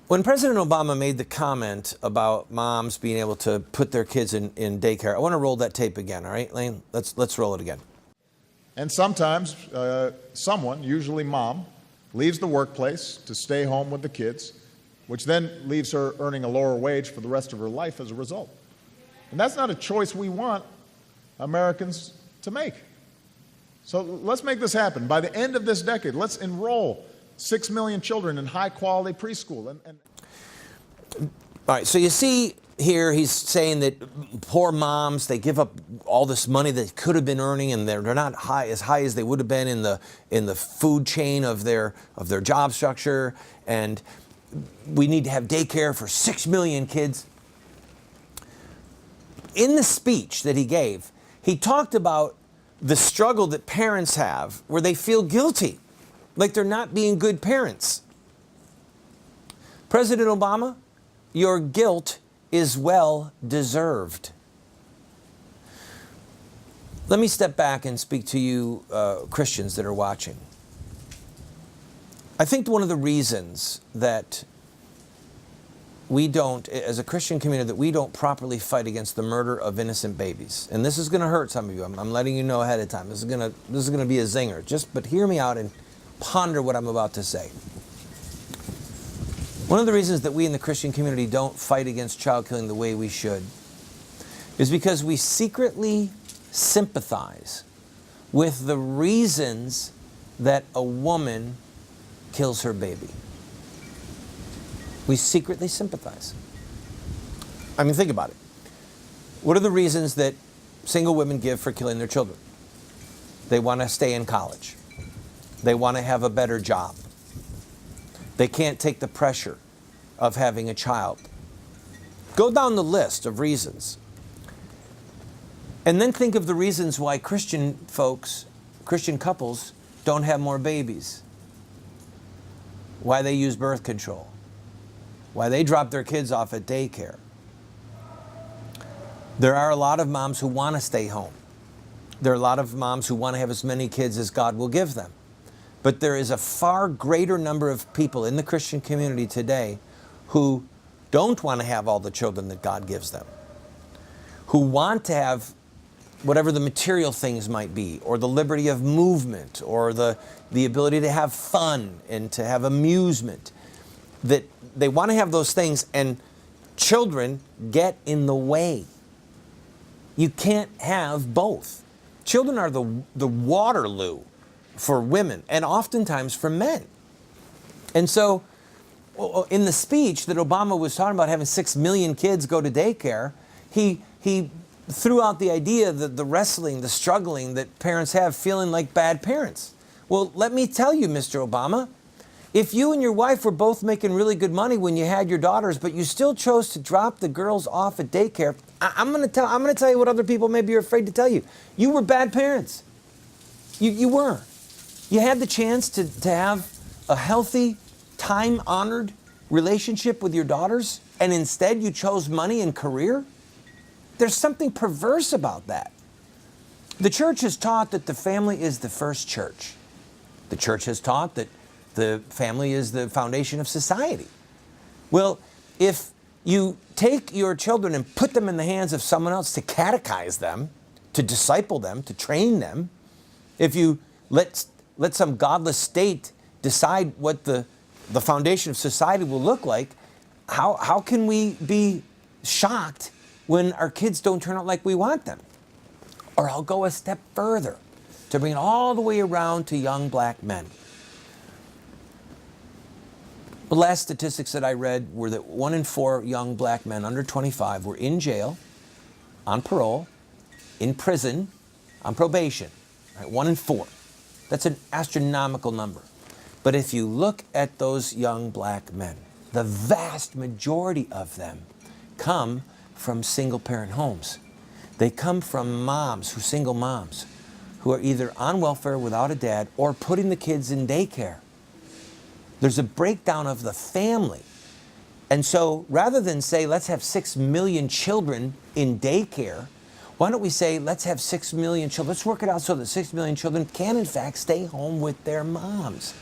When President Obama made the comment about moms being able to put their kids in daycare, I want to roll that tape again, all right, Lane? Let's roll it again. And sometimes someone, usually mom, leaves the workplace to stay home with the kids, which then leaves her earning a lower wage for the rest of her life as a result. And that's not a choice we want Americans to make. So let's make this happen. By the end of this decade, let's enroll 6 million children in high-quality preschool. All right, so you see here he's saying that poor moms, they give up all this money they could have been earning, and they're not as high as they would have been in the food chain of their job structure, and we need to have daycare for 6 million kids. In the speech that he gave, he talked about the struggle that parents have where they feel guilty, like they're not being good parents. President Obama, your guilt is well deserved. Let me step back and speak to you Christians that are watching. I think one of the reasons that we don't, as a Christian community, that we don't properly fight against the murder of innocent babies, and this is going to hurt some of you. I'm letting you know ahead of time. This is going to be a zinger. But hear me out and ponder what I'm about to say. One of the reasons that we in the Christian community don't fight against child killing the way we should is because we secretly sympathize with the reasons that a woman kills her baby. We secretly sympathize. I mean, think about it. What are the reasons that single women give for killing their children? They want to stay in college. They want to have a better job. They can't take the pressure of having a child. Go down the list of reasons. And then think of the reasons why Christian folks, Christian couples, don't have more babies. Why they use birth control. Why they drop their kids off at daycare. There are a lot of moms who want to stay home. There are a lot of moms who want to have as many kids as God will give them. But there is a far greater number of people in the Christian community today who don't want to have all the children that God gives them, who want to have whatever the material things might be, or the liberty of movement, or the ability to have fun and to have amusement, that they want to have those things, and children get in the way. You can't have both. Children are the Waterloo for women, and oftentimes for men. And so in the speech that Obama was talking about having 6 million kids go to daycare, he threw out the idea that the wrestling, the struggling that parents have, feeling like bad parents. Well, let me tell you, Mr. Obama, if you and your wife were both making really good money when you had your daughters, but you still chose to drop the girls off at daycare, I'm going to tell you what other people maybe are afraid to tell you. You were bad parents. You were. You had the chance to have a healthy, time-honored relationship with your daughters, and instead you chose money and career? There's something perverse about that. The church has taught that the family is the first church. The church has taught that the family is the foundation of society. Well, if you take your children and put them in the hands of someone else to catechize them, to disciple them, to train them, if you let some godless state decide what the foundation of society will look like, how can we be shocked when our kids don't turn out like we want them? Or I'll go a step further to bring it all the way around to young black men. The last statistics that I read were that 1 in 4 young black men under 25 were in jail, on parole, in prison, on probation. Right? 1 in 4. That's an astronomical number. But if you look at those young black men, the vast majority of them come from single-parent homes. They come from single moms, who are either on welfare without a dad or putting the kids in daycare. There's a breakdown of the family. And so rather than say, let's have 6 million children in daycare, why don't we say, let's have 6 million children. Let's work it out so that 6 million children can, in fact, stay home with their moms.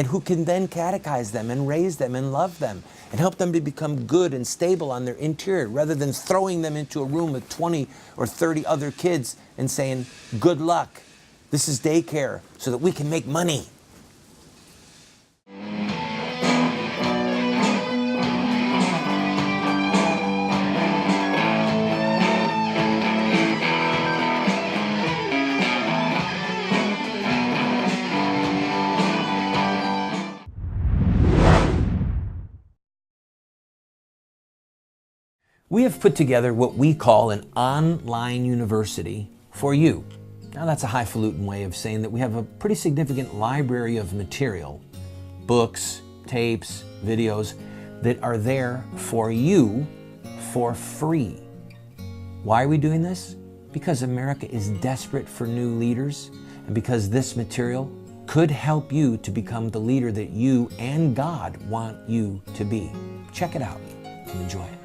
and who can then catechize them and raise them and love them and help them to become good and stable on their interior, rather than throwing them into a room with 20 or 30 other kids and saying, good luck, this is daycare so that we can make money. We have put together what we call an online university for you. Now that's a highfalutin way of saying that we have a pretty significant library of material, books, tapes, videos that are there for you for free. Why are we doing this? Because America is desperate for new leaders, and because this material could help you to become the leader that you and God want you to be. Check it out and enjoy it.